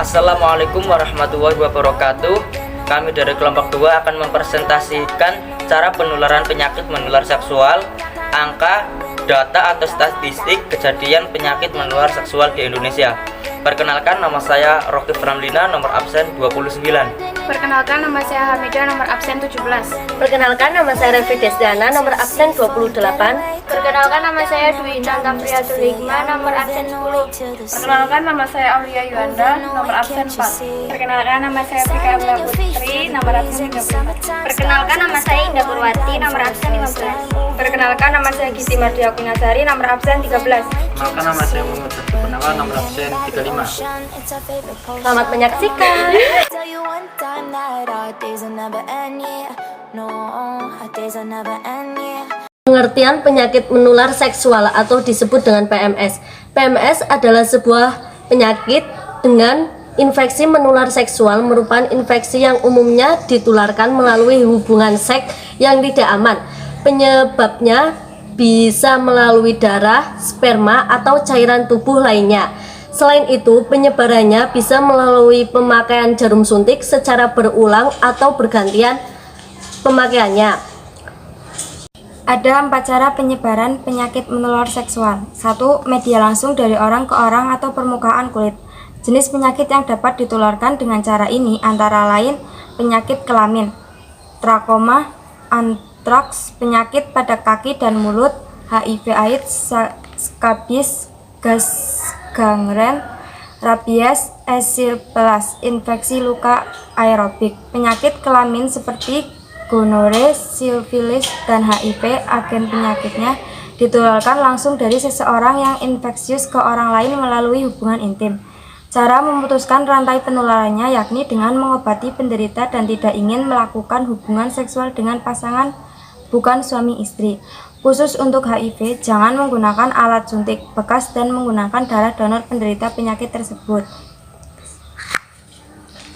Assalamualaikum warahmatullahi wabarakatuh. Kami dari kelompok 2 akan mempresentasikan cara penularan penyakit menular seksual, angka, data atau statistik kejadian penyakit menular seksual di Indonesia. Perkenalkan, nama saya Rocky Framlina, nomor absen 29. Perkenalkan, nama saya Hamidah, nomor absen 17. Perkenalkan, nama saya Revi Desdana, nomor absen 28. Perkenalkan, nama saya Dwi Intan Tamriyatul Hikmah, nomor absen 10. Perkenalkan, nama saya Aulia Yuanda, nomor absen 4. Perkenalkan, nama saya Fika Abla Putri, nomor absen 30. Perkenalkan, nama saya Indah Purwati, nomor absen 15. Perkenalkan, nama saya Giti Mardia Kunasari, nomor absen 13. Perkenalkan, nama saya Muhammad Syafiq Gunawan, nomor absen 35. Selamat menyaksikan. Pengertian penyakit menular seksual atau disebut dengan PMS. PMS adalah sebuah penyakit dengan infeksi menular seksual, merupakan infeksi yang umumnya ditularkan melalui hubungan seks yang tidak aman. Penyebabnya bisa melalui darah, sperma, atau cairan tubuh lainnya. Selain itu, penyebarannya bisa melalui pemakaian jarum suntik secara berulang atau bergantian pemakaiannya. Ada 4 cara penyebaran penyakit menular seksual. 1. Media langsung dari orang ke orang atau permukaan kulit. Jenis penyakit yang dapat ditularkan dengan cara ini antara lain penyakit kelamin, trakoma, antraks, penyakit pada kaki dan mulut, HIV/AIDS, skabis, gangren, rabies, esilpelas, infeksi luka aerobik. Penyakit kelamin seperti gonore, sifilis, dan HIV, agen penyakitnya ditularkan langsung dari seseorang yang infeksius ke orang lain melalui hubungan intim. Cara memutuskan rantai penularannya yakni dengan mengobati penderita dan tidak ingin melakukan hubungan seksual dengan pasangan bukan suami istri. Khusus untuk HIV, jangan menggunakan alat suntik bekas dan menggunakan darah donor penderita penyakit tersebut.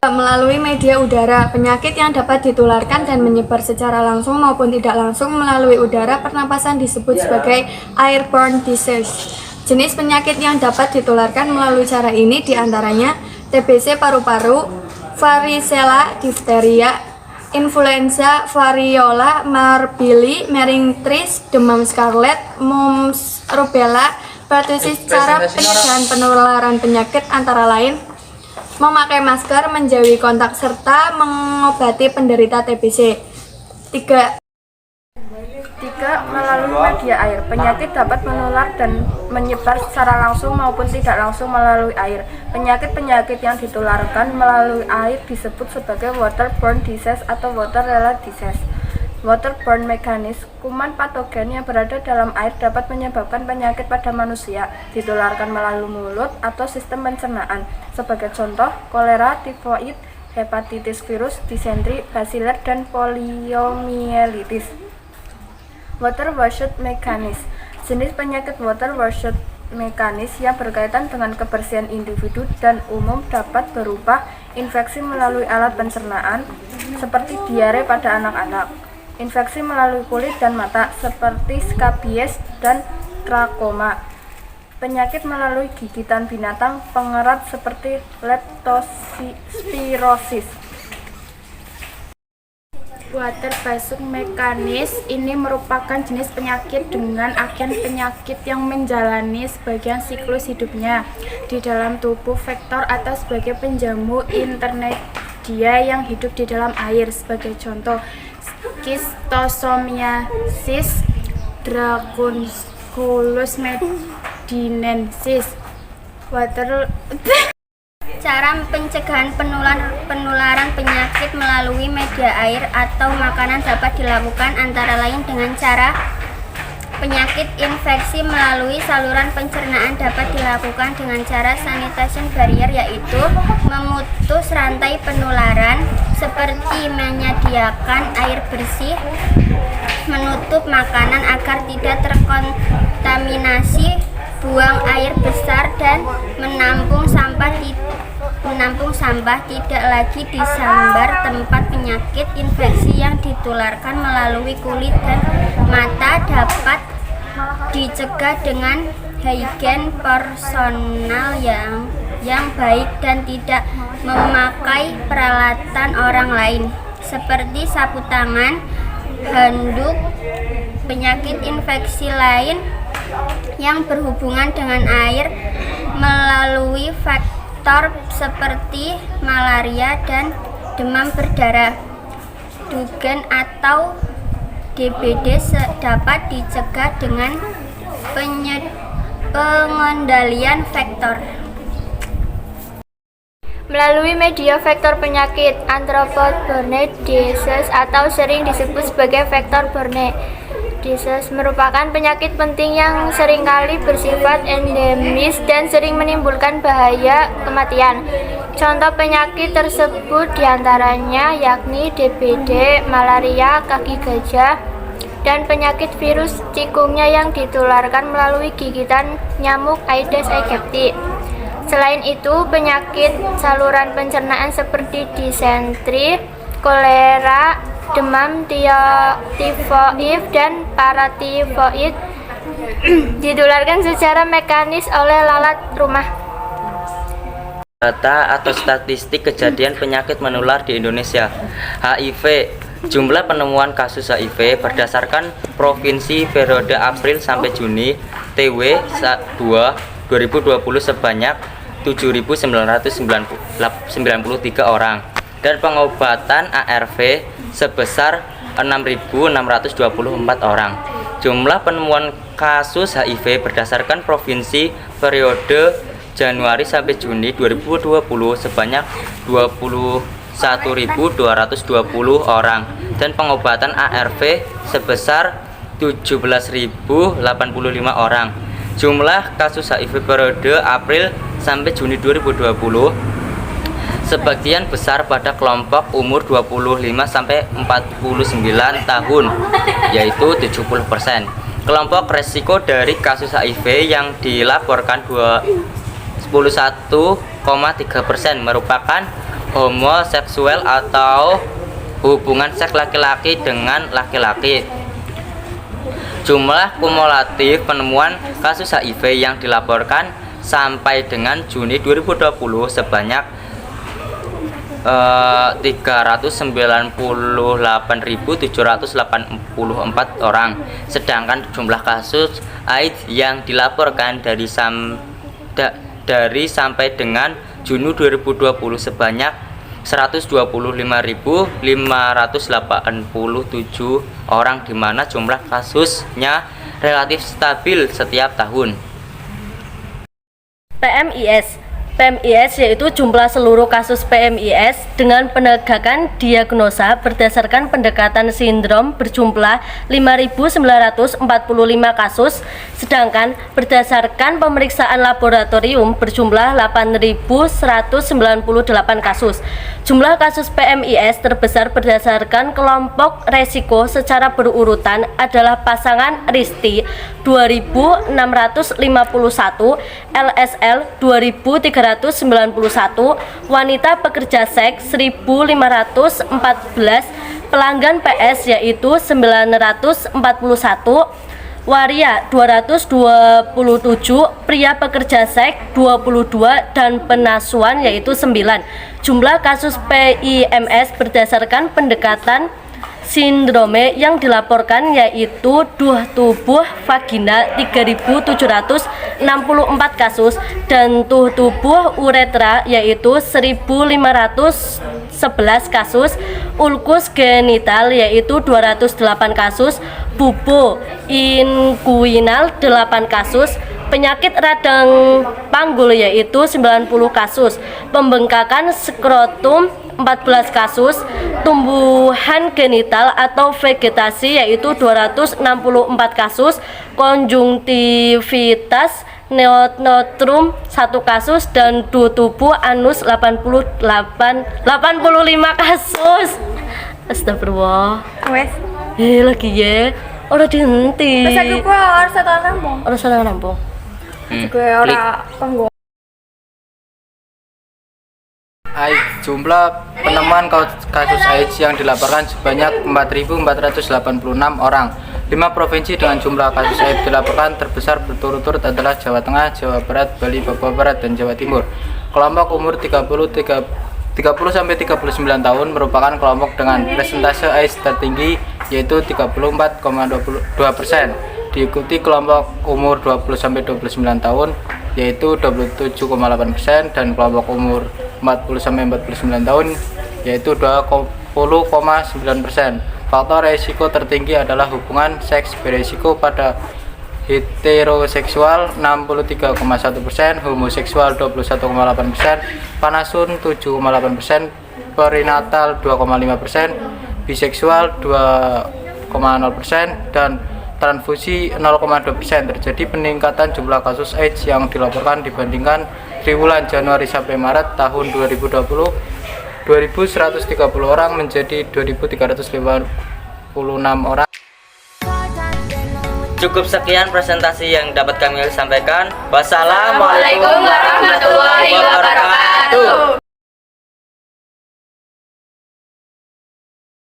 Melalui media udara, penyakit yang dapat ditularkan dan menyebar secara langsung maupun tidak langsung melalui udara pernapasan disebut sebagai airborne disease. Jenis penyakit yang dapat ditularkan melalui cara ini diantaranya TBC paru-paru, varicella, difteria, influenza, variola, marbili, meningitis, demam scarlet, mumps, rubella, pertusis. Cara pencegahan penularan penyakit antara lain memakai masker, menjauhi kontak, serta mengobati penderita TBC. 3. Melalui media air. Penyakit dapat menular dan menyebar secara langsung maupun tidak langsung melalui air. Penyakit-penyakit yang ditularkan melalui air disebut sebagai waterborne disease atau water-related disease. Waterborne mechanism, kuman patogen yang berada dalam air dapat menyebabkan penyakit pada manusia, ditularkan melalui mulut atau sistem pencernaan. Sebagai contoh, kolera, tifoid, hepatitis virus, disentri, basiler, dan poliomielitis. Water washed mechanism, jenis penyakit water washed mechanism yang berkaitan dengan kebersihan individu dan umum dapat berupa infeksi melalui alat pencernaan seperti diare pada anak-anak, infeksi melalui kulit dan mata seperti skabies dan trakoma, penyakit melalui gigitan binatang pengerat seperti leptospirosis. Water based mechanism ini merupakan jenis penyakit dengan agen penyakit yang menjalani sebagian siklus hidupnya di dalam tubuh vektor atau sebagai penjamu intermedia yang hidup di dalam air. Sebagai contoh, schistosomiasis, Dracunculus medinensis. Cara pencegahan penularan penyakit melalui media air atau makanan dapat dilakukan antara lain dengan cara penyakit infeksi melalui saluran pencernaan dapat dilakukan dengan cara sanitation barrier, yaitu memutus rantai penularan seperti menyediakan air bersih, menutup makanan agar tidak terkontaminasi, buang air besar, dan menampung sampah tidak lagi disambar tempat penyakit infeksi yang ditularkan melalui kulit dan mata dapat dicegah dengan hygiene personal yang yang baik dan tidak memakai peralatan orang lain seperti sapu tangan, handuk, penyakit infeksi lain yang berhubungan dengan air melalui faktor seperti malaria dan demam berdarah. Dugen atau DBD dapat dicegah dengan pengendalian faktor melalui media vektor penyakit anthropoborne disease atau sering disebut sebagai vektor borne disease merupakan penyakit penting yang seringkali bersifat endemis dan sering menimbulkan bahaya kematian. Contoh penyakit tersebut diantaranya yakni DBD, malaria, kaki gajah, dan penyakit virus cikungunya yang ditularkan melalui gigitan nyamuk Aedes aegypti. Selain itu, penyakit saluran pencernaan seperti disentri, kolera, demam tifoid, dan paratifoid ditularkan secara mekanis oleh lalat rumah. Data atau statistik kejadian penyakit menular di Indonesia. HIV. Jumlah penemuan kasus HIV berdasarkan provinsi periode April sampai Juni TW 2 2020 sebanyak 7.993 orang dan pengobatan ARV sebesar 6.624 orang. Jumlah penemuan kasus HIV berdasarkan provinsi periode Januari sampai Juni 2020 sebanyak 21.220 orang dan pengobatan ARV sebesar 17.085 orang. Jumlah kasus HIV periode April sampai Juni 2020 sebagian besar pada kelompok umur 25 sampai 49 tahun yaitu 70%. Kelompok resiko dari kasus HIV yang dilaporkan 11,3% merupakan homoseksual atau hubungan seks laki-laki dengan laki-laki. Jumlah kumulatif penemuan kasus HIV yang dilaporkan sampai dengan Juni 2020 sebanyak 398.784 orang. Sedangkan jumlah kasus AIDS yang dilaporkan dari sampai dengan Juni 2020 sebanyak 125.587 orang, di mana jumlah kasusnya relatif stabil setiap tahun. PMIS yaitu jumlah seluruh kasus PMIS dengan penegakan diagnosa berdasarkan pendekatan sindrom berjumlah 5.945 kasus, sedangkan berdasarkan pemeriksaan laboratorium berjumlah 8.198 kasus. Jumlah kasus PMIS terbesar berdasarkan kelompok resiko secara berurutan adalah pasangan Risti 2.651, LSL 2.391, wanita pekerja seks 1.514, pelanggan PS yaitu 941, waria 227, pria pekerja seks 22, dan penasuan yaitu 9. Jumlah kasus PIMS berdasarkan pendekatan sindrome yang dilaporkan yaitu tubuh vagina 3.764 kasus dan tubuh uretra yaitu 1.511 kasus, ulkus genital yaitu 208 kasus, bubo inguinal 8 kasus, penyakit radang panggul yaitu 90 kasus, pembengkakan skrotum 14 kasus, tumbuhan genital atau vegetasi yaitu 264 kasus, konjungtivitas neotrum 1 kasus, dan tubuh anus 85 kasus. Astagfirullah. Wes. Lagi ya. Ora dihenti. Wes aku ku ora salah rampung. Ora salah rampung. Gue ora penggo. AIDS. Jumlah penemuan kasus AIDS yang dilaporkan sebanyak 4.486 orang. 5 provinsi dengan jumlah kasus AIDS dilaporkan terbesar berturut-turut adalah Jawa Tengah, Jawa Barat, Bali, Papua Barat, dan Jawa Timur. Kelompok umur 30-39 tahun merupakan kelompok dengan persentase AIDS tertinggi yaitu 34,22%. Diikuti kelompok umur 20-29 tahun yaitu 27,8% dan kelompok umur 40-49 tahun yaitu 20,9%. Faktor resiko tertinggi adalah hubungan seks beresiko pada heteroseksual 63,1%, homoseksual 21,8%, panasun 7,8%, perinatal 2,5%, biseksual 2,0% dan transfusi 0,2%. Terjadi peningkatan jumlah kasus AIDS yang dilaporkan dibandingkan triwulan Januari sampai Maret tahun 2020. 2.130 orang menjadi 2.356 orang. Cukup sekian presentasi yang dapat kami sampaikan. Wassalamualaikum warahmatullahi wabarakatuh.